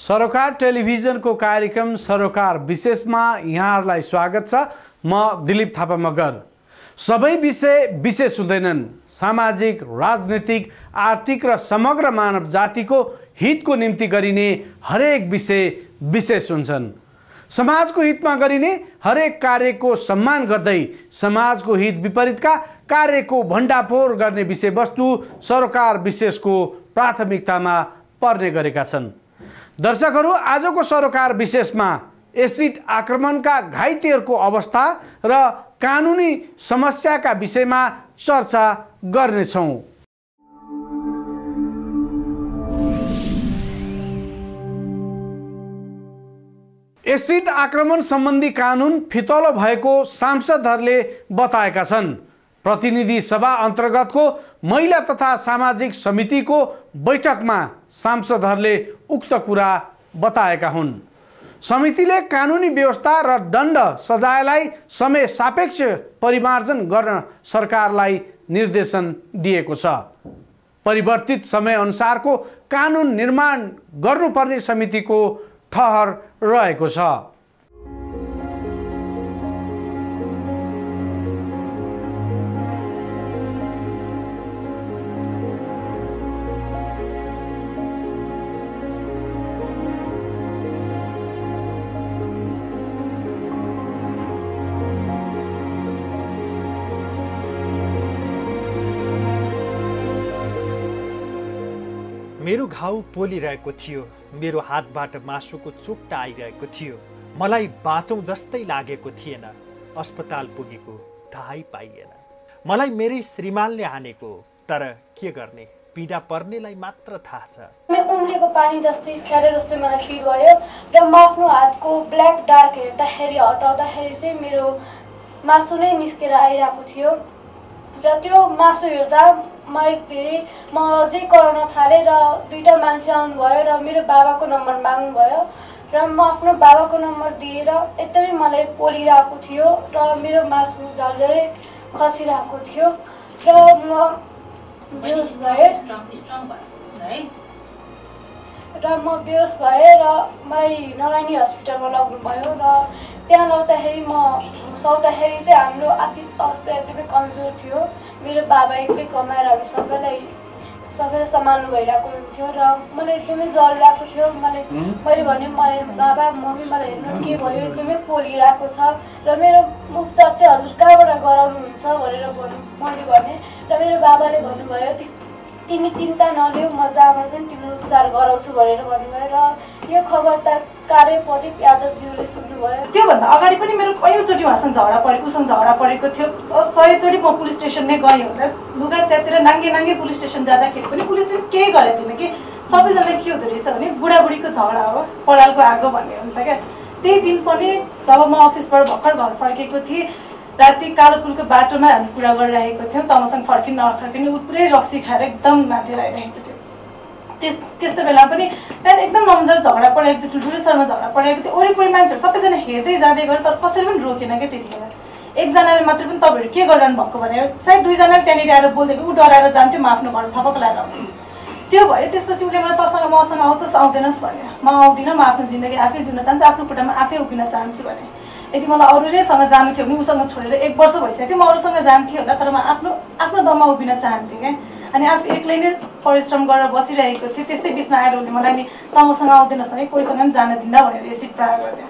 सरोकार टेलिभिजनको कार्यक्रम सरोकार विशेषमा यहाँहरूलाई स्वागत छ। म दिलीप थापा मगर। सबै विषय विशेष हुँदैनन्। सामाजिक, राजनीतिक, आर्थिक र समग्र मानव जातिको हितको निम्ति गरिने हरेक विषय विशेष हुन्छन्। समाजको हितमा गरिने हरेक कार्यको सम्मान गर्दै समाजको हित विपरीतका कार्यको भण्डाफोर गर्ने विषयवस्तु सरोकार विशेषको प्राथमिकतामा पर्ने गरेका छन्। दर्शकहरू, आजको सरोकार विशेषमा एसिड आक्रमणका घाइतेहरूको अवस्था र कानुनी समस्याका विषयमा चर्चा गर्नेछौँ। एसिड आक्रमण सम्बन्धी कानुन फितलो भएको सांसदहरूले बताएका छन्। प्रतिनिधि सभा अन्तर्गतको महिला तथा सामाजिक समितिको बैठकमा सांसदहरूले उक्त कुरा बताएका हुन्। समितिले कानुनी व्यवस्था र दण्ड सजायलाई समय सापेक्ष परिमार्जन गर्न सरकारलाई निर्देशन दिएको छ। परिवर्तित समय अनुसारको कानुन निर्माण गर्नुपर्ने समितिको ठहर रहेको छ। मेरो घाउ पोलिरहेको थियो। मेरो हातबाट मासुको चोट्टा आइरहेको थियो। मलाई बाँचौँ जस्तै लागेको थिएन। अस्पताल पुगेको थाहै पाइएन। मलाई मेरै श्रीमानले हानेको, तर के गर्ने, पीडा पर्नेलाई मात्र थाहा छ। उम्लेको पानी जस्तै फ्यारे जस्तै मलाई फिल भयो र म आफ्नो हातको ब्ल्याक डार्क हेर्दाखेरि हटाउँदाखेरि चाहिँ मेरो मासु नै निस्केर आइरहेको थियो र त्यो मासु हेर्दा मलाई म अझै कराउन थालेँ र दुईटा मान्छे आउनुभयो र मेरो बाबाको नम्बर माग्नुभयो र म आफ्नो बाबाको नम्बर दिएर एकदमै मलाई पोलिरहेको थियो र मेरो मासु झल्झलै खसिरहेको थियो र म बेहोस भएँ र मलाई नारायणी हस्पिटलमा लग्नुभयो र त्यहाँ लग्दाखेरि सुत्दाखेरि चाहिँ हाम्रो आर्थिक अवस्था एकदमै कमजोर थियो। मेरो बाबा एक्लै कमाएर हामी सबैलाई सम्हाल्नु भइरहेको हुन्थ्यो र मलाई एकदमै जलिरहेको थियो। मैले भने बाबा मम्मी मलाई हेर्नु के भयो, एकदमै पोलिरहेको छ र मेरो उपचार चाहिँ हजुर कहाँबाट गराउनुहुन्छ भनेर मैले भने र मेरो बाबाले भन्नुभयो तिमी चिन्ता नलिऊ, म जहाँबाट पनि तिम्रो उपचार गराउँछु भनेर भन्नुभयो र यो खबर त कार्य प्रदीप यादवज्यूले सुन्नुभयो। त्योभन्दा अगाडि पनि मेरो कयौँचोटि उहाँसँग झगडा परेको, उसँग झगडा परेको थियो। 100चोटि म पुलिस स्टेसन नै गएँ होला। लुगा च्यातेर नाङ्गे पुलिस स्टेसन जाँदाखेरि पनि पुलिसले केही गरेको थिएन कि। सबैजनालाई के हुँदो रहेछ भने बुढाबुढीको झगडा हो, परालको आगो भन्ने हुन्छ क्या। त्यही दिन पनि जब म अफिसबाट भर्खर घर फर्केको थिएँ, राति कालो पुलको बाटोमा हामी कुरा गरिरहेको थियौँ। तमसँग फर्किन नफर्किने ऊ पुरै रक्सी खाएर एकदम माथि आइरहेको थियो। त्यस्तो बेला पनि त्यहाँदेखि एकदम नमजाले झगडा परेको थियो, ठुल्ठुलो शरमा झगडा परेको थियो। वरिपरि मान्छेहरू सबैजना हेर्दै जाँदै गयो, तर कसैले पनि रोकेन क्या। त्यतिखेर एकजनाले मात्र पनि तपाईँहरू के गरिरहनु भएको भनेर सायद दुईजनाले त्यहाँनिर आएर बोलेको, ऊ डराएर जान्थ्यो, म आफ्नो घर थपक लगाएर आउँथेँ। त्यो भयो। त्यसपछि उसले मलाई मसँग आउँछस् आउँदैनस् भने म आउँदिनँ, म आफ्नो जिन्दगी आफै जिउन चाहन्छु, आफ्नो खुट्टामा आफै उभिन चाहन्छु भने। यदि मलाई अरूलेसँग जानु थियो भने उसँग छोडेर 1 वर्ष भइसक्यो, म अरूसँग जान्थेँ होला, तर म आफ्नो दममा उभिन चाहन्थेँ क्या। अनि आफू एक्लै नै परिश्रम गरेर बसिरहेको थिएँ। त्यस्तै बिचमा आएर उसले मलाई नि समूहसँग आउँदैनस् भने कोहीसँग पनि जान दिँदा भनेर एसिड प्रयोग गर्थ्यो।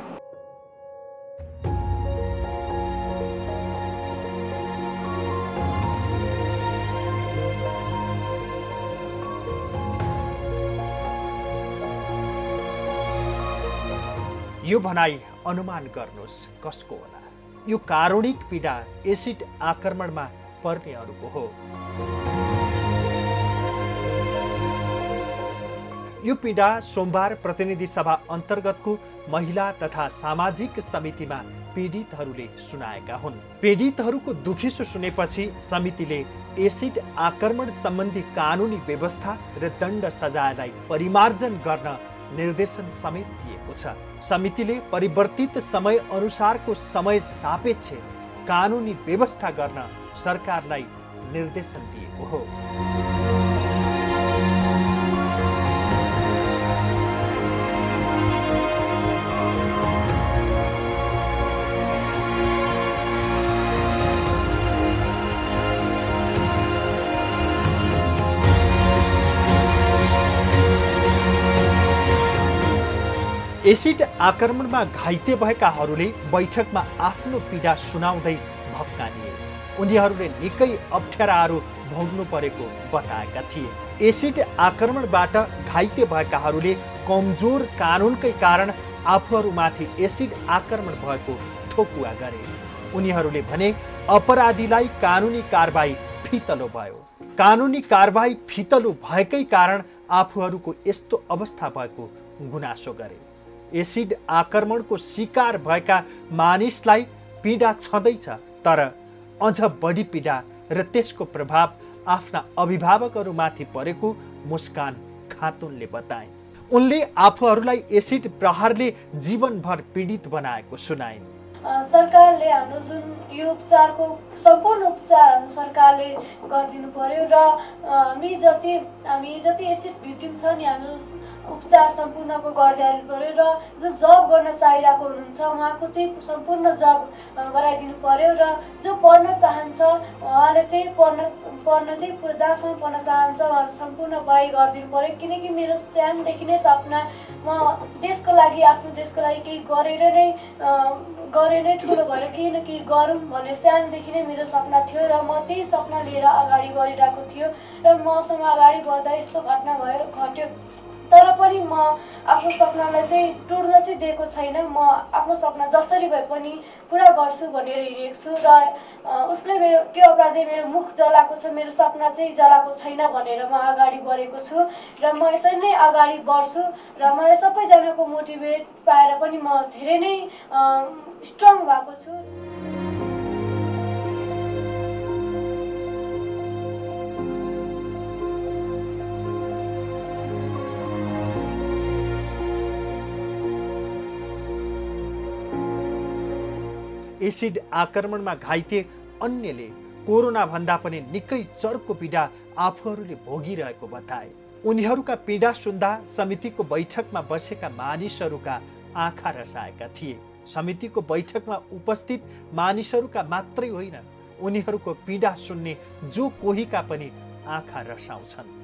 यो भनाइ अनुमान गर्नुहोस् कसको होला। यो कारुणिक पीडा एसिड आक्रमणमा पर्नेहरूको हो। यो पीडा सोमबार प्रतिनिधि सभा अन्तर्गतको महिला तथा सामाजिक समितिमा पीडितहरूले सुनाएका हुन्। पीडितहरूको दुखिसो सुनेपछि समितिले एसिड आक्रमण सम्बन्धी कानुनी व्यवस्था र दण्ड सजायलाई परिमार्जन गर्न निर्देशन समेत दिएको छ। समितिले परिवर्तित समय अनुसारको समय सापेक्ष कानुनी व्यवस्था गर्न सरकारलाई निर्देशन दिएको हो। एसिड आक्रमणमा घाइते भएकाहरूले बैठकमा आफ्नो पीडा सुनाउँदै भत्कानिए। उनीहरूले निकै अप्ठ्याराहरू भोग्नु परेको बताएका थिए। एसिड आक्रमणबाट घाइते भएकाहरूले कमजोर कानुनकै कारण आफूहरूमाथि एसिड आक्रमण भएको ठोकुवा गरे। उनीहरूले भने अपराधीलाई कानुनी कारबाही फितलो भयो। कानुनी कारबाही फितलो भएकै कारण आफूहरूको यस्तो अवस्था भएको गुनासो गरे। एसिड आक्रमणको शिकार भएका मानिसलाई पीडा छँदैछ, तर अझ बढी पीडा र त्यसको प्रभाव आफ्ना अभिभावकहरूमाथि परेको मुस्कान खातुनले बताए। उनले आफूहरूलाई एसिड प्रहारले जीवनभर पीडित बनाएको सुनाइन्। सरकारले हाम्रो जुन यो उपचारको सम्पूर्ण उपचार सरकारले गरिदिनु पर्यो र हामी जति एसिड भिक्टिम छ नि हाम्रो उपचार सम्पूर्णको गरिदिनु पर्यो र जो जब गर्न चाहिरहेको हुनुहुन्छ उहाँको चाहिँ सम्पूर्ण जब गराइदिनु पर्यो र जो पढ्न चाहन्छ उहाँले चाहिँ पढ्न चाहिँ जहाँसम्म पढ्न चाहन्छ उहाँ सम्पूर्ण पढाइ गरिदिनु पर्यो। किनकि मेरो सानोदेखि नै सपना म देशको लागि आफ्नो देशको लागि केही गरेर नै ठुलो भएर केही न केही गरौँ भन्ने सानोदेखि नै मेरो सपना थियो र म त्यही सपना लिएर अगाडि बढिरहेको थियो र मसँग अगाडि बढ्दा यस्तो घटना घट्यो। तर पनि म आफ्नो सपनालाई चाहिँ टुट्न चाहिँ दिएको छैन। म आफ्नो सपना जसरी भए पनि पुरा गर्छु भनेर हिँडेको छु र उसले मेरो त्यो अपराधले मेरो मुख जलाएको छ, मेरो सपना चाहिँ जलाएको छैन भनेर म अगाडि बढेको छु र म यसरी नै अगाडि बढ्छु र मलाई सबैजनाको मोटिभेट पाएर पनि म धेरै नै स्ट्रङ भएको छु। एसिड आक्रमणमा घाइते अन्यले कोरोना भन्दा पनि निकै चर्को पीडा आफूहरूले भोगिरहेको बताए। उनीहरूका पीडा सुन्दा समितिको बैठकमा बसेका मानिसहरूका आँखा रसाएका थिए। समितिको बैठकमा उपस्थित मानिसहरूका मात्रै होइन, उनीहरूको पीडा सुन्ने जो कोहीका पनि आँखा रसाउँछन्।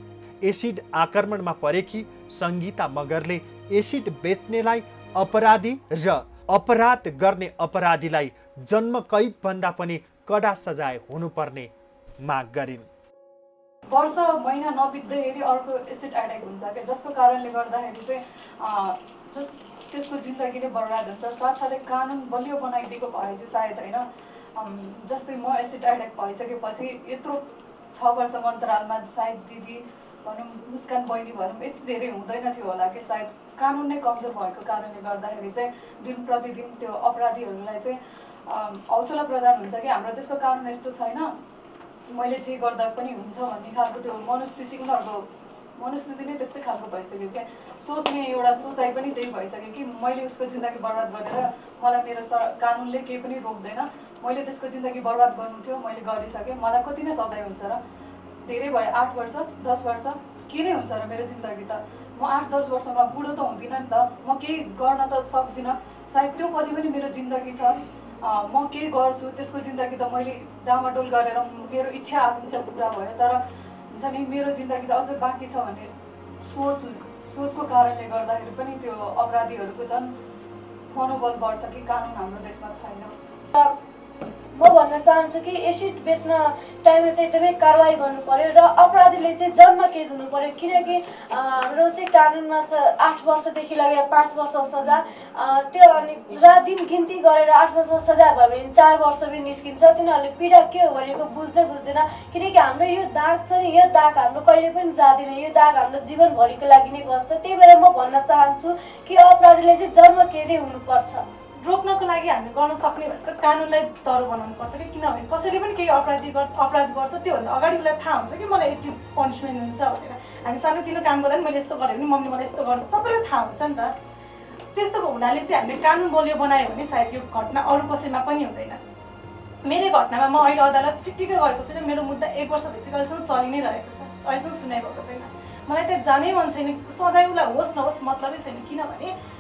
एसिड आक्रमणमा परेकी सङ्गीता मगरले एसिड बेच्नेलाई अपराधी र अपराध गर्ने अपराधीलाई जन्म कैद भन्दा पनि कडा सजाय हुनुपर्ने माग गरिन्। वर्ष महिना नबित्दैखेरि अर्को एसिड एट्याक हुन्छ क्या, जसको कारणले गर्दाखेरि चाहिँ त्यसको जिन्दगी नै बर्बाद हुन्छ। साथसाथै कानुन बलियो बनाइदिएको भए चाहिँ सायद होइन, जस्तै म एसिड एट्याक भइसकेपछि यत्रो 6 वर्षको अन्तरालमा सायद दिदी भनौँ मुस्कान बहिनी भनौँ यति धेरै हुँदैन थियो होला कि सायद कानुन नै कमजोर भएको कारणले गर्दाखेरि चाहिँ दिन प्रतिदिन त्यो अपराधीहरूलाई चाहिँ हौसला प्रदान हुन्छ कि हाम्रो देशको कानुन यस्तो छैन, मैले जे गर्दा पनि हुन्छ भन्ने खालको त्यो मनस्थिति उनीहरूको मनस्थिति नै त्यस्तै खालको भइसक्यो क्या। सोच्ने एउटा सोचाइ पनि त्यही भइसक्यो कि मैले उसको जिन्दगी बर्बाद गरेर मलाई मेरो कानुनले केही पनि रोक्दैन, मैले त्यसको जिन्दगी बर्बाद गर्नु थियो, मैले गरिसकेँ, मलाई कति नै सजाय हुन्छ र धेरै भयो 8 वर्ष 10 वर्ष के नै हुन्छ र मेरो जिन्दगी त म 8-10 वर्षमा बुढो त हुँदिनँ नि त, म केही गर्न त सक्दिनँ, सायद त्यो पछि पनि मेरो जिन्दगी छ, म के गर्छु त्यसको जिन्दगी त मैले डामाडोल गरेर मेरो इच्छा आकाङ्क्षा पुरा भयो, तर हुन्छ नि मेरो जिन्दगी त अझै बाँकी छ भन्ने सोचको कारणले गर्दाखेरि पनि त्यो अपराधीहरूको झन् मनोबल बढ्छ कि कानुन हाम्रो देशमा छैन। म भन्न चाहन्छु कि एसिड बेच्न टाइममा चाहिँ एकदमै कारवाही गर्नु पर्यो र अपराधीले चाहिँ जन्म कैद हुनु पर्यो। किनकि हाम्रो चाहिँ कानुनमा छ 8 वर्षदेखि लगेर 5 वर्ष सजाय, त्यो अनि रात दिन गिन्ती गरेर 8 वर्ष सजाय भयो भने 4 वर्ष पनि निस्किन्छ। तिनीहरूले पीडा के हो भनेको बुझ्दैन। किनकि हाम्रो यो दाग छ नि, यो दाग हाम्रो कहिले पनि जाँदैन, यो दाग हाम्रो जीवनभरिको लागि नै बस्छ। त्यही भएर म भन्न चाहन्छु कि अपराधीले चाहिँ जन्म कैदै हुनुपर्छ। रोक्नको लागि हामीले गर्न सक्ने भनेको कानुनलाई तरो बनाउनु पर्छ कि, किनभने कसैले पनि केही अपराध गर्छ त्योभन्दा अगाडि उसलाई थाहा हुन्छ कि मलाई यति पनिसमेन्ट हुन्छ भनेर। हामी सानोतिनो काम गर्दा पनि मैले यस्तो गरेँ भने मम्मीले मलाई यस्तो गर्छ, सबैलाई थाहा हुन्छ नि त। त्यस्तो हुनाले चाहिँ हामीले कानुन बलियो बनायो भने सायद यो घटना अरू कसैमा पनि हुँदैन। मेरो घटनामा म अहिले अदालत फिटिकै गएको छैन, मेरो मुद्दा 1 वर्ष भइसक्यो, अहिलेसम्म चलि नै रहेको छ, अहिलेसम्म सुनाइ भएको छैन। मलाई त्यहाँ जानै मन छैन, सजाय उसलाई होस् नहोस् मतलबै छैन। किनभने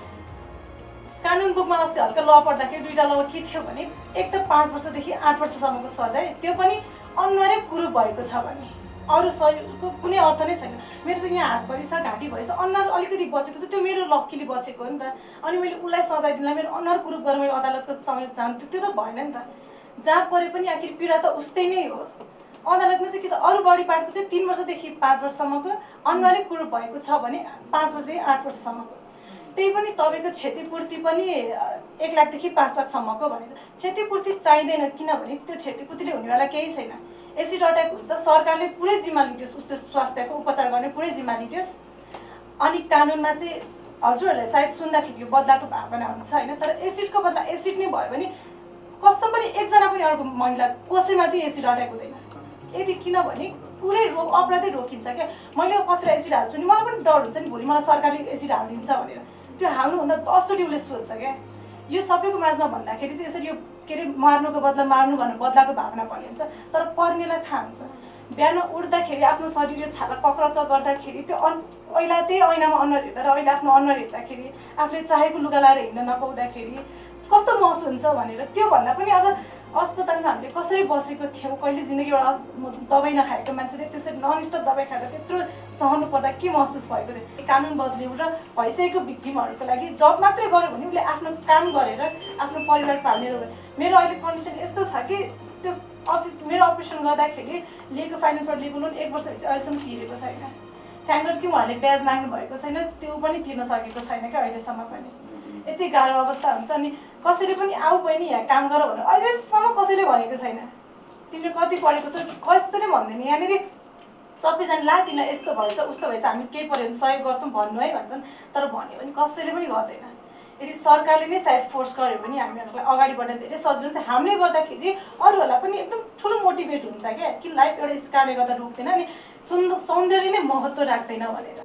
कानुन बुकमा अस्ति हल्का ल पढ्दाखेरि 2टा ल के थियो भने, एक त 5 वर्षदेखि 8 वर्षसम्मको सजाय, त्यो पनि अनुहारै कुरूप भएको छ भने, अरू शरीरको कुनै अर्थ नै छैन। मेरो त यहाँ हातभरि छ, घाँटीभरि छ, अनुहार अलिकति बचेको छ, त्यो मेरो लक्कीले बचेको हो नि त। अनि मैले उसलाई सजाय दिनलाई मेरो अनुहार कुरूप गरेर मैले अदालतको समेत जान्थेँ, त्यो त भएन नि त। जहाँ परे पनि आखिर पीडा त उस्तै नै हो। अदालतमा चाहिँ के छ, अरू बडी पार्टको चाहिँ 3 वर्षदेखि 5 वर्षसम्मको, अनुहारै कुरूप भएको छ भने 5 वर्षदेखि 8 वर्षसम्मको। त्यही पनि तपाईँको क्षतिपूर्ति पनि 1 लाखदेखि 5 लाखसम्मको भनिन्छ। क्षतिपूर्ति चाहिँदैन, किनभने त्यो क्षतिपूर्तिले हुनेवाला केही छैन। एसिड अट्याक हुन्छ, सरकारले पुरै जिम्मा लिदियोस्, उसको स्वास्थ्यको उपचार गर्ने पुरै जिम्मा लिदियोस्। अनि कानुनमा चाहिँ हजुरहरूलाई सायद सुन्दाखेरि यो बदलाको भावना हुन्छ होइन, तर एसिडको बदला एसिड नै भयो भने कस्तो पनि एकजना पनि अर्को महिला कसैमाथि एसिड अट्याक हुँदैन। यदि किनभने पुरै अपराधै रोकिन्छ क्या। मैले कसैलाई एसिड हाल्छु नि मलाई पनि डर हुन्छ नि, भोलि मलाई सरकारले एसिड हालिदिन्छ भनेर। त्यो हाल्नुभन्दा 10 चोटि उसले सोध्छ क्या। यो सबैको माझमा भन्दाखेरि चाहिँ यसरी यो के अरे मार्नुको बदला मार्नु भन्ने बदलाको भावना बनिन्छ, तर पर्नेलाई थाहा हुन्छ। बिहान उठ्दाखेरि आफ्नो शरीर छाला कक्रक्क गर्दाखेरि त्यो ऐला त्यही ऐनामा अनुहार हेर्दा र अहिले आफ्नो अनुहार हेर्दाखेरि आफूले चाहेको लुगा लाएर हिँड्न नपाउँदाखेरि कस्तो महसुस हुन्छ भनेर। त्योभन्दा पनि अझ अस्पतालमा हामीले कसरी बसेको थियौँ, कहिले जिन्दगी एउटा दबाई नखाएको मान्छेले त्यसरी ननस्टप दबाई खाएर त्यत्रो सहनु पर्दा के महसुस भएको थियो। कानुन बदल्यो र भइसकेको भिक्टिमहरूको लागि जब मात्रै गर्यो भने उसले आफ्नो काम गरेर आफ्नो परिवार पाल्ने हो। मेरो अहिले कन्डिसन यस्तो छ कि त्यो मेरो अपरेसन गर्दाखेरि लिएको फाइनेन्सबाट लिएको लोन 1 वर्षपछि अहिलेसम्म तिरेको छैन। थ्याङ्क गड कि उहाँहरूले ब्याज माग्नु भएको छैन, त्यो पनि तिर्न सकेको छैन क्या अहिलेसम्म पनि। यति गाह्रो अवस्था हुन्छ। अनि कसैले पनि आऊ बहिनी यहाँ काम गर भनेर अहिलेसम्म कसैले भनेको छैन। तिमीले कति पढेको छ कसैले भन्दैन। यहाँनिर सबैजना ला तिमीलाई यस्तो भएछ उस्तो भएछ हामी केही पऱ्यो भने सहयोग गर्छौँ भन्नु है भन्छन्, तर भन्यो भने कसैले पनि गर्दैन। यदि सरकारले नै सायद फोर्स गर्यो भने हामीहरूलाई अगाडि बढ्न धेरै सजिलो हुन्छ। हामीले गर्दाखेरि अरूहरूलाई पनि एकदम ठुलो मोटिभेट हुन्छ क्या कि लाइफ एउटा स्कारले गर्दा रोक्दैन अनि सौन्दर्य नै महत्त्व राख्दैन भनेर।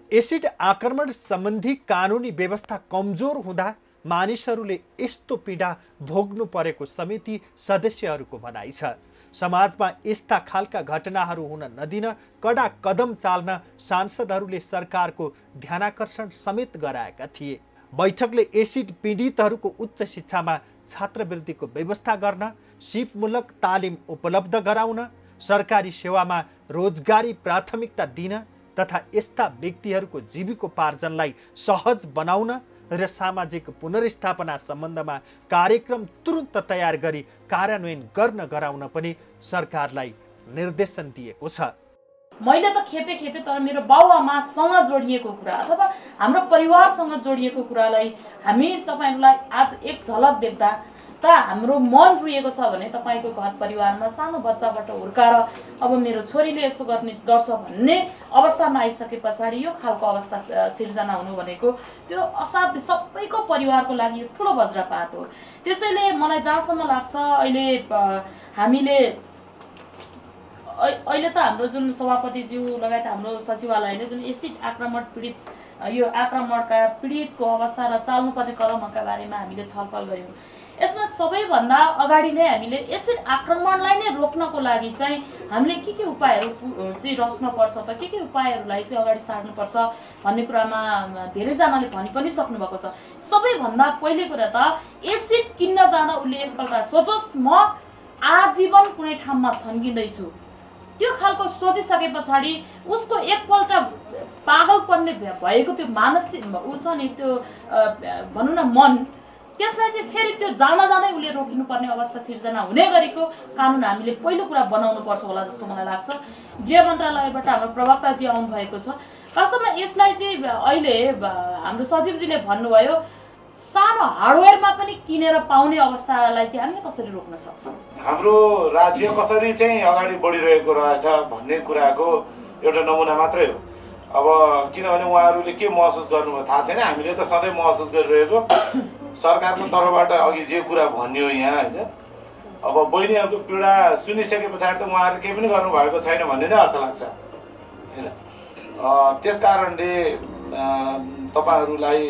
एसिड आक्रमण सम्बन्धी कानुनी व्यवस्था कमजोर हुँदा मानिसहरूले यस्तो पीडा भोग्नु परेको समिति सदस्यहरूको भनाइ छ। समाजमा यस्ता खालका घटनाहरू हुन नदिन कडा कदम चाल्न सांसदहरूले सरकारको ध्यानाकर्षण समेत गराएका थिए। बैठकले एसिड पीडितहरूको उच्च शिक्षामा छात्रवृत्तिको व्यवस्था गर्न, सिपमूलक तालिम उपलब्ध गराउन, सरकारी सेवामा रोजगारी प्राथमिकता दिन तथा यस्ता व्यक्तिहरूको जीविकोपार्जनलाई सहज बनाउन र सामाजिक पुनर्स्थापना सम्बन्धमा कार्यक्रम तुरुन्त तयार गरी कार्यान्वयन गर्न गराउन पनि सरकारलाई निर्देशन दिएको छ। मैले त खेपे तर मेरो बाउआमासँग जोडिएको कुरा अथवा हाम्रो परिवारसँग जोडिएको कुरालाई हामी तपाईहरुलाई आज एक झलक देख्दा त हाम्रो मन रुएको छ भने तपाईको घर परिवारमा सानो बच्चाबाट हुर्काएर अब मेरो छोरीले यसो गर्ने गर्छ भन्ने अवस्थामा आइसके पछाडी यो खालको अवस्था सिर्जना हुनु भनेको त्यो असाध्य सबैको परिवारको लागि ठूलो वज्रपात हो। त्यसैले मलाई जहाँसम्म लाग्छ अहिले त हाम्रो जुन सभापतिज्यू लगायत हाम्रो सचिवालयले जुन एसिड आक्रमण पीडित यो आक्रमणका पीडितको अवस्था र चाल्नुपर्ने कदमका बारेमा हामीले छलफल गर्यौं। यसमा सबैभन्दा अगाडि नै हामीले एसिड आक्रमणलाई नै रोक्नको लागि चाहिँ हामीले के उपायहरू चाहिँ रच्न पर्छ त के उपायहरूलाई चाहिँ अगाडि सार्नु पर्छ भन्ने कुरामा धेरै जनाले भनि पनि सक्नु भएको छ। सबैभन्दा पहिले कुरा त एसिड किन्न जाँदा उले एकपल्ट सोचोस् म आजीवन कुनै ठाउँमा थन्किँदै छु त्यो खालको सोचिसके पछाडी उसको एकपल्ट पागलपनले भएको त्यो मानसिक उ छ नि त्यो भनौं न मन त्यसलाई चाहिँ फेरि त्यो जाँदै उले रोकिनु पर्ने अवस्था सिर्जना हुने गरेको कानुन हामीले पहिलो कुरा बनाउनु पर्छ होला जस्तो मलाई लाग्छ। गृह मन्त्रालयबाट हाम्रो प्रवक्ताजी आउनु भएको छ। वास्तवमा यसलाई चाहिँ अहिले हाम्रो सचिवजीले भन्नुभयो सानो हार्डवेयरमा पनि किनेर पाउने अवस्थालाई चाहिँ हामीले कसरी रोक्न सक्छौं, हाम्रो राज्य कसरी चाहिँ अगाडि बढिरहेको रहेछ भन्ने कुराको एउटा नमुना मात्रै हो। अब किनभने उहाँहरूले के महसुस गर्नुभयो थाहा छैन, हामीले त सधैँ महसुस गरिरहेको सरकारको तर्फबाट अघि जे कुरा भन्यो यहाँ हैन। अब बहिनीहरूको पीडा सुनिसके पछाडि त उहाँहरूले केही पनि गर्नु भएको छैन भन्ने नै अर्थ लाग्छ हैन। त्यसकारणले तपाईहरुलाई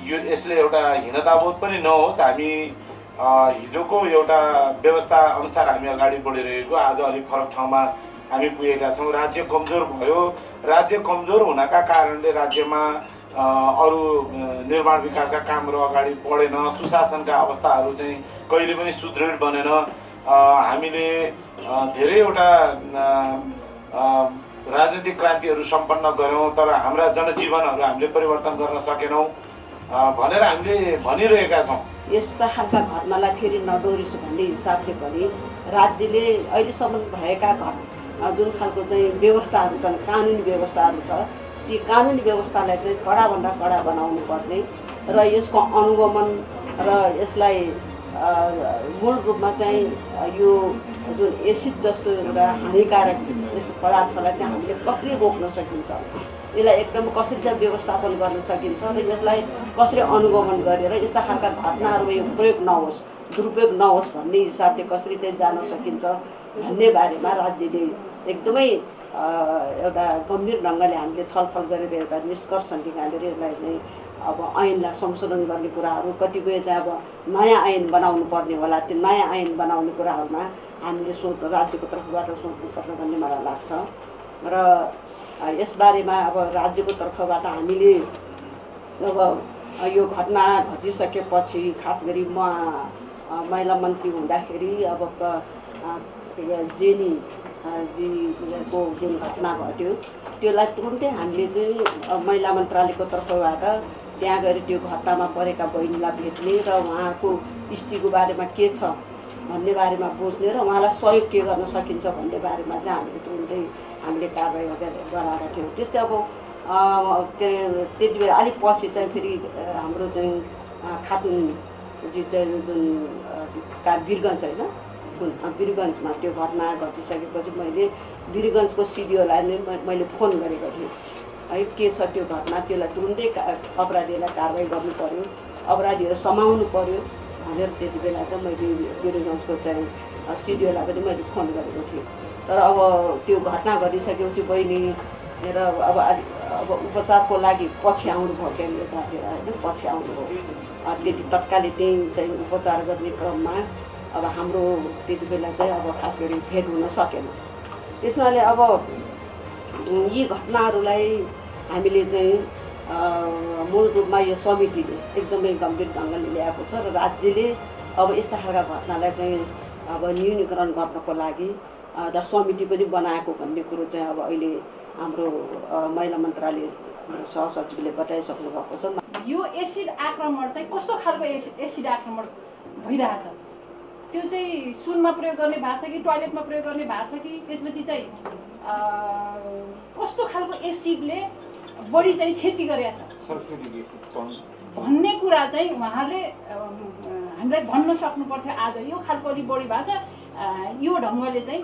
यो यसले एउटा हीनताबोध पनि नहोस्। हामी हिजोको एउटा व्यवस्था अनुसार हामी अगाडि बढिरहेको आज अलिक फरक ठाउँमा हामी पुगेका छौँ। राज्य कमजोर भयो। राज्य कमजोर हुनका कारणले राज्यमा अरू निर्माण विकासका कामहरू अगाडि बढेन। सुशासनका अवस्थाहरू चाहिँ कहिले पनि सुदृढ बनेन। हामीले धेरैवटा राजनीतिक क्रान्तिहरू सम्पन्न गऱ्यौँ, तर हाम्रा जनजीवनहरू हामीले परिवर्तन गर्न सकेनौँ भनेर हामीले भनिरहेका छौँ। यस्ता खालका घटनालाई फेरि नडोरियोस् भन्ने हिसाबले पनि राज्यले अहिलेसम्म भएका जुन खालको चाहिँ व्यवस्थाहरू छन्, कानुनी व्यवस्थाहरू छ, ती कानुनी व्यवस्थालाई चाहिँ कडाभन्दा कडा बनाउनु पर्ने र यसको अनुगमन र यसलाई मूल रूपमा चाहिँ यो जुन एसिड जस्तो एउटा हानिकारक यस्तो पदार्थलाई चाहिँ हामीले कसरी रोक्न सकिन्छ, यसलाई एकदम कसरी चाहिँ व्यवस्थापन गर्न सकिन्छ र यसलाई कसरी अनुगमन गरेर यस्ता खालका घटनाहरूमा यो प्रयोग नहोस्, दुरुपयोग नहोस् भन्ने हिसाबले कसरी चाहिँ जान सकिन्छ भन्ने बारेमा राज्यले एकदमै एउटा गम्भीर ढङ्गले हामीले छलफल गरेर एउटा निष्कर्ष निकालेर यसलाई चाहिँ अब ऐनलाई संशोधन गर्ने कुराहरू, कतिपय चाहिँ अब नयाँ ऐन बनाउनु पर्ने होला, त्यो नयाँ ऐन बनाउने कुराहरूमा हामीले राज्यको तर्फबाट सोच्नुपर्छ भन्ने मलाई लाग्छ। र यसबारेमा अब राज्यको तर्फबाट हामीले अब यो घटना घटिसकेपछि खास गरी म महिला मन्त्री हुँदाखेरि अब जेनी जीको जुन घटना घट्यो त्यसलाई तुरुन्तै हामीले चाहिँ महिला मन्त्रालयको तर्फबाट त्यहाँ गएर त्यो घटनामा परेका बहिनीलाई भेट्ने र उहाँको स्थितिको बारेमा के छ भन्ने बारेमा बुझ्ने र उहाँलाई सहयोग के गर्न सकिन्छ भन्ने बारेमा चाहिँ हामीले तुरुन्तै हामीले कारबाही गराएका थियौँ। त्यस्तै अब के अरे त्यति बेला अलिक पछि चाहिँ फेरि हाम्रो चाहिँ खातुनजी चाहिँ जुन वीरगञ्ज होइन वीरगञ्जमा त्यो घटना घटिसकेपछि मैले वीरगञ्जको सिडिओलाई नै मैले फोन गरेको थिएँ है, के छ त्यो घटना, त्यसलाई तुरुन्तै अपराधीलाई कारबाही गर्नु पर्यो, अपराधीहरू समाउनु पर्यो भनेर त्यति बेला चाहिँ मैले वीरगञ्जको चाहिँ सिडिओलाई पनि मैले फोन गरेको थिएँ। तर अब त्यो घटना घटिसकेपछि बहिनी र अब उपचारको लागि पछि आउनुभयो क्याबिनेटतिर होइन, पछि आउनुभयो। त्यति तत्कालै त्यही चाहिँ उपचार गर्ने क्रममा अब हाम्रो त्यति बेला चाहिँ अब खास गरी भेट हुन सकेन। त्यसमाले अब यी घटनाहरूलाई हामीले चाहिँ मूल रूपमा यो समितिले एकदमै गम्भीर ढङ्गले ल्याएको छ र राज्यले अब यस्ता खालका घटनालाई चाहिँ अब न्यूनीकरण गर्नको लागि एउटा समिति पनि बनाएको भन्ने कुरो चाहिँ अब अहिले हाम्रो महिला मन्त्रालय सहसचिवले बताइसक्नु भएको छ। यो एसिड आक्रमण चाहिँ कस्तो खालको एसिड आक्रमण भइरहेछ, त्यो चाहिँ सुनमा प्रयोग गर्ने भएको छ कि टोयलेटमा प्रयोग गर्ने भएको छ कि त्यसपछि चाहिँ कस्तो खालको एसिडले बढी चाहिँ क्षति गरेछ भन्ने कुरा चाहिँ उहाँहरूले हामीलाई भन्न सक्नु पर्थ्यो। आज यो खालको अलिक बढी भएको छ, यो ढङ्गले चाहिँ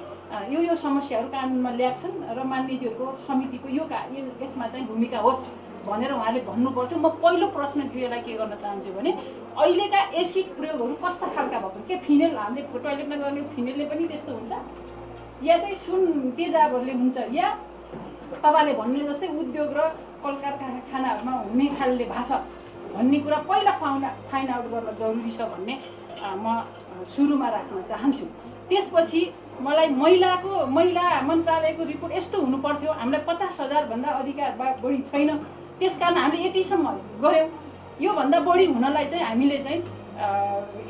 यो समस्याहरू कानुनमा ल्याउँछन् र मान्यजीहरूको समितिको यसमा चाहिँ भूमिका होस् भनेर उहाँले भन्नु पर्थ्यो। म पहिलो प्रश्न गृहलाई के गर्न चाहन्छु भने अहिलेका एसिड प्रयोगहरू कस्ता खालका भएको, के फिनेल हामीले टोयलेटमा गर्ने फिनेलले पनि त्यस्तो हुन्छ या चाहिँ सुन तेजाबहरूले हुन्छ या तपाईँले भन्ने जस्तै उद्योग र कल कारखानाहरूमा हुने खालले भएको छ भन्ने कुरा पहिला फाइन्ड आउट गर्न जरुरी छ भन्ने म सुरुमा राख्न चाहन्छु। त्यसपछि मलाई महिला मन्त्रालयको रिपोर्ट यस्तो हुनु पर्थ्यो, हामीलाई 50,000 भन्दा अधिकार बढी छैन, त्यसकारण हामीले यतिसम्म गऱ्यौँ, योभन्दा बढी हुनलाई चाहिँ हामीले चाहिँ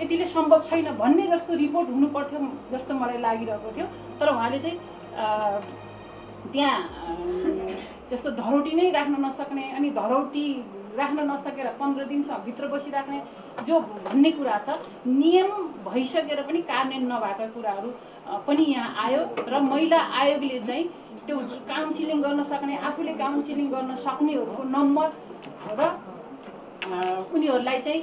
यतिले सम्भव छैन भन्ने जस्तो रिपोर्ट हुनु पर्थ्यो जस्तो मलाई लागिरहेको थियो। तर उहाँले चाहिँ त्यहाँ जस्तो धरौटी नै राख्न नसक्ने अनि धरौटी राख्न नसकेर 15 दिनसम्म भित्र बसिराख्ने जो भन्ने कुरा छ, नियम भइसकेर पनि कार्यान्वयन नभएका कुराहरू पनि यहाँ आयो र महिला आयोगले चाहिँ त्यो काउन्सिलिङ गर्न सक्ने, आफूले काउन्सिलिङ गर्न सक्नेहरूको नम्बर र उनीहरूलाई चाहिँ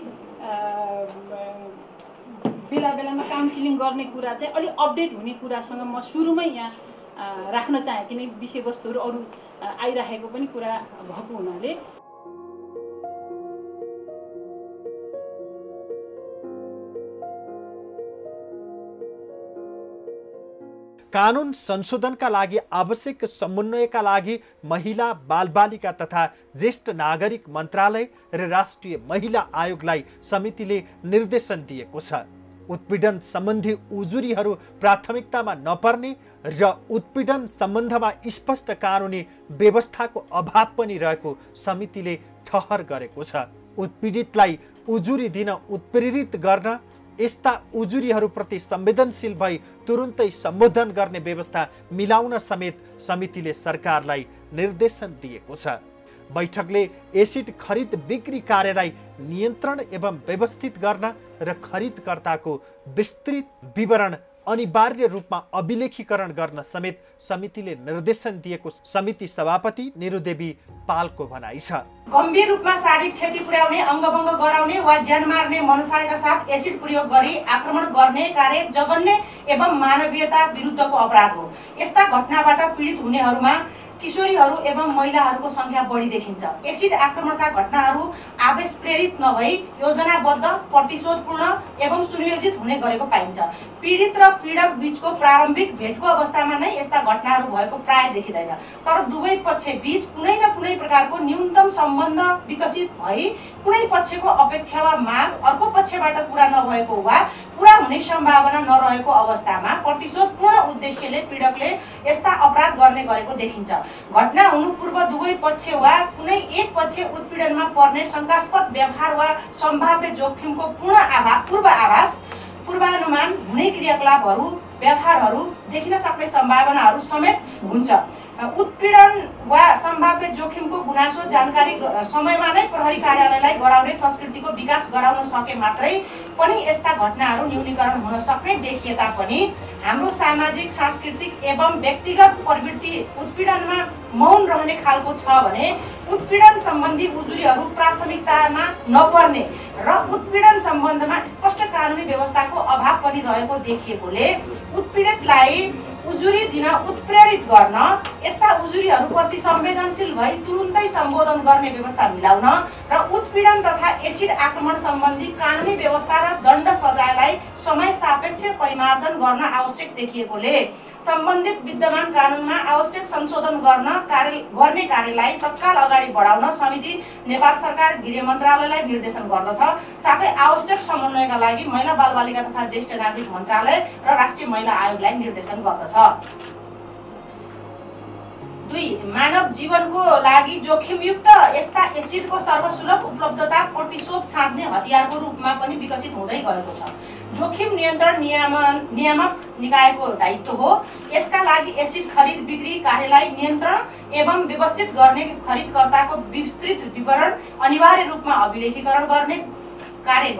बेला बेलामा काउन्सिलिङ गर्ने कुरा चाहिँ अलिक अपडेट हुने कुरासँग म सुरुमै यहाँ राख्न चाहेँ, किनकि विषयवस्तुहरू अरू आइराखेको पनि कुरा भएको हुनाले। कानुन संशोधनका लागि आवश्यक समन्वयका लागि महिला बालबालिका तथा ज्येष्ठ नागरिक मन्त्रालय र राष्ट्रिय महिला आयोगलाई समितिले निर्देशन दिएको छ। उत्पीडन सम्बन्धी उजुरीहरू प्राथमिकतामा नपर्ने र उत्पीडन सम्बन्धमा स्पष्ट कानुनी व्यवस्थाको अभाव पनि रहेको समितिले ठहर गरेको छ। उत्पीडितलाई उजुरी दिन उत्प्रेरित गर्न, यस्ता उजुरीहरूप्रति संवेदनशील भई तुरुन्तै सम्बोधन गर्ने व्यवस्था मिलाउन समेत समितिले सरकारलाई निर्देशन दिएको छ। बैठकले एसिड खरिद बिक्री कार्यलाई नियन्त्रण एवं व्यवस्थित गर्न र खरिदकर्ताको विस्तृत विवरण अनिवार्य रूपमा अभिलेखीकरण गर्न समेत समितिले निर्देशन दिएको समिति सभापति निरुदेवी पालको भनाइ छ। गम्भीर रूपमा शारीरिक क्षति पुर्याउने, अङ्गभङ्ग गराउने वा ज्यान मार्ने मनसायका साथ एसिड प्रयोग गरी आक्रमण गर्ने कार्य जघन्य एवं मानवीयता विरुद्धको अपराध हो। यस्ता घटनाबाट पीडित हुनेहरूमा किशोरीहरू एवं महिलाहरूको संख्या बढी देखिन्छ। एसिड आक्रमणका घटनाहरू आवेश प्रेरित नभई योजनाबद्ध, प्रतिशोधपूर्ण एवं सुनियोजित हुने गरेको पाइन्छ। पीडित र पीडक बीचको प्रारम्भिक भेटको अवस्थामा नै यस्ता घटनाहरू भएको प्राय देखिँदैन, तर दुवै पक्ष बीच कुनै न कुनै प्रकारको न्यूनतम सम्बन्ध विकसित भई कुनै पक्षको अपेक्षा वा माग अर्को पक्षबाट पूरा नभएको वा पूरा हुने सम्भावना नरहेको अवस्थामा प्रतिशोधपूर्ण उद्देश्यले पीडकले यस्ता अपराध गर्ने गरेको देखिन्छ। घटना हुनु पूर्व दुवै पक्ष वा कुनै एक पक्ष उत्पीडनमा पर्ने शंकास्पद व्यवहार वा सम्भाव्य जोखिमको पूर्वानुमान हुने क्रियाकलापहरू, व्यवहारहरू देखिन सक्ने सम्भावनाहरू समेत हुन्छ। उत्पीडन वा सम्भाव्य जोखिमको गुनासो जानकारी समयमा नै प्रहरी कार्यालयलाई गराउने संस्कृतिको विकास गराउन सके मात्रै पनि यस्ता घटनाहरू न्यूनीकरण हुन सक्ने देखिए तापनि हाम्रो सामाजिक, सांस्कृतिक एवं व्यक्तिगत प्रवृत्ति उत्पीडनमा मौन रहने खालको छ भने उत्पीडन सम्बन्धी उजुरीहरू प्राथमिकतामा नपर्ने र उत्पीडन सम्बन्धमा स्पष्ट कानुनी व्यवस्थाको अभाव पनि रहेको देखिएकोले उत्पीडितलाई उजुरी दिन उत्प्रेरित गर्न, यस्ता उजुरीहरूप्रति संवेदनशील भई तुरुन्तै सम्बोधन गर्ने व्यवस्था मिलाउन र उत्पीडन तथा एसिड आक्रमण सम्बन्धी कानुनी व्यवस्था र दण्ड सजायलाई समय सापेक्ष परिमार्जन गर्न आवश्यक देखिएकोले सम्बन्धित विद्यमान कानुनमा आवश्यक संशोधन गर्ने कार्यलाई तत्काल अगाडि बढाउन समिति नेपाल सरकार गृह मन्त्रालयलाई निर्देशन गर्दछ। साथै आवश्यक समन्वयका लागि महिला बालबालिका तथा ज्येष्ठ नागरिक मन्त्रालय र राष्ट्रिय महिला आयोगलाई निर्देशन गर्दछ। 2. मानव जीवनको लागि जोखिमयुक्त यस्ता एसिडको सर्वसुलभ उपलब्धता प्रतिशोध साध्ने हतियारको रूपमा पनि विकसित हुँदै गएको छ। जोखिम नियन्त्रण नियामक निकायको दायित्व हो। यसका लागि एसिड खरिद बिक्री कार्यलाई नियन्त्रण एवं व्यवस्थित गर्ने, खरिदकर्ताको विस्तृत विवरण अनिवार्य रूपमा अभिलेखीकरण गर्ने कार्य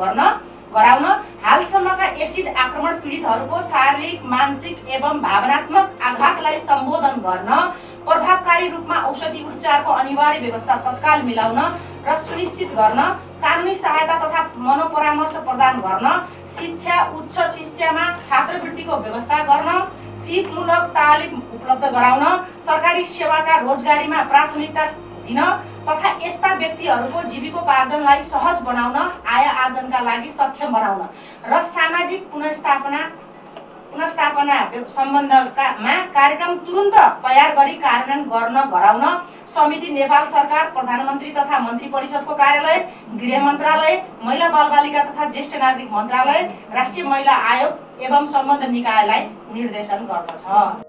गराउन, हालसम्मका एसिड आक्रमण पीडितहरूको शारीरिक, मानसिक एवं भावनात्मक आघातलाई सम्बोधन गर्न, प्रभावकारी रूपमा औषधि उपचारको अनिवार्य व्यवस्था तत्काल मिलाउन र सुनिश्चित गर्न, कानुनी सहायता तथा मनोपरामर्श प्रदान गर्न, शिक्षा, उच्च शिक्षामा छात्रवृत्तिको व्यवस्था गर्न, सिपमूलक तालिम उपलब्ध गराउन, सरकारी सेवाका रोजगारीमा प्राथमिकता दिन तथा यस्ता व्यक्तिहरूको जीविकोपार्जनलाई सहज बनाउन, आय आर्जनका लागि सक्षम बनाउन र सामाजिक पुनर्स्थापना सम्बन्धमा कार्यक्रम तुरुन्त तयार गरी कार्यान्वयन गर्न गराउन समिति नेपाल सरकार, प्रधानमन्त्री तथा मन्त्री परिषदको कार्यालय, गृह मन्त्रालय, महिला बालबालिका तथा ज्येष्ठ नागरिक मन्त्रालय, राष्ट्रिय महिला आयोग एवं सम्बद्ध निकायलाई निर्देशन गर्दछ।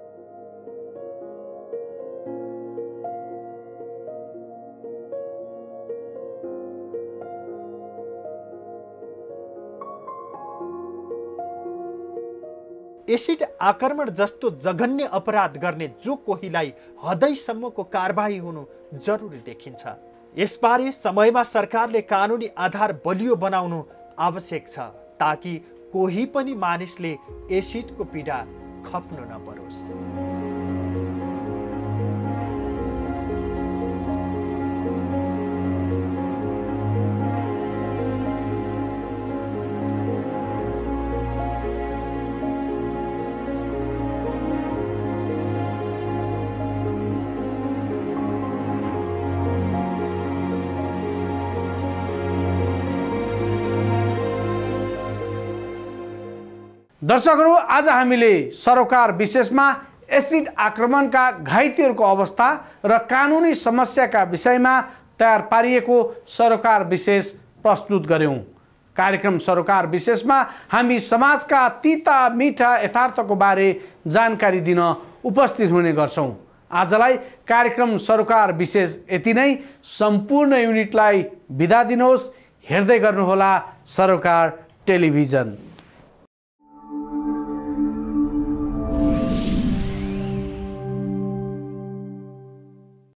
एसिड आक्रमण जस्तो जघन्य अपराध गर्ने जो कोहीलाई हदैसम्मको कारबाही हुनु जरुरी देखिन्छ। यसबारे समयमा सरकारले कानुनी आधार बलियो बनाउनु आवश्यक छ ताकि कोही पनि मानिसले एसिडको पीडा खप्नु नपरोस्। दर्शकहरू, आज हामीले सरोकार विशेषमा एसिड आक्रमणका घाइतेहरूको अवस्था र कानुनी समस्याका विषयमा तयार पारिएको सरोकार विशेष प्रस्तुत गर्यौं। कार्यक्रम सरोकार विशेषमा हामी समाजका तिता मिठा यथार्थको बारे जानकारी दिन उपस्थित हुने गर्छौं। आजलाई कार्यक्रम सरोकार विशेष यति नै। सम्पूर्ण युनिटलाई बिदा दिनुहोस्। हेर्दै गर्नुहोला सरोकार टेलिभिजन।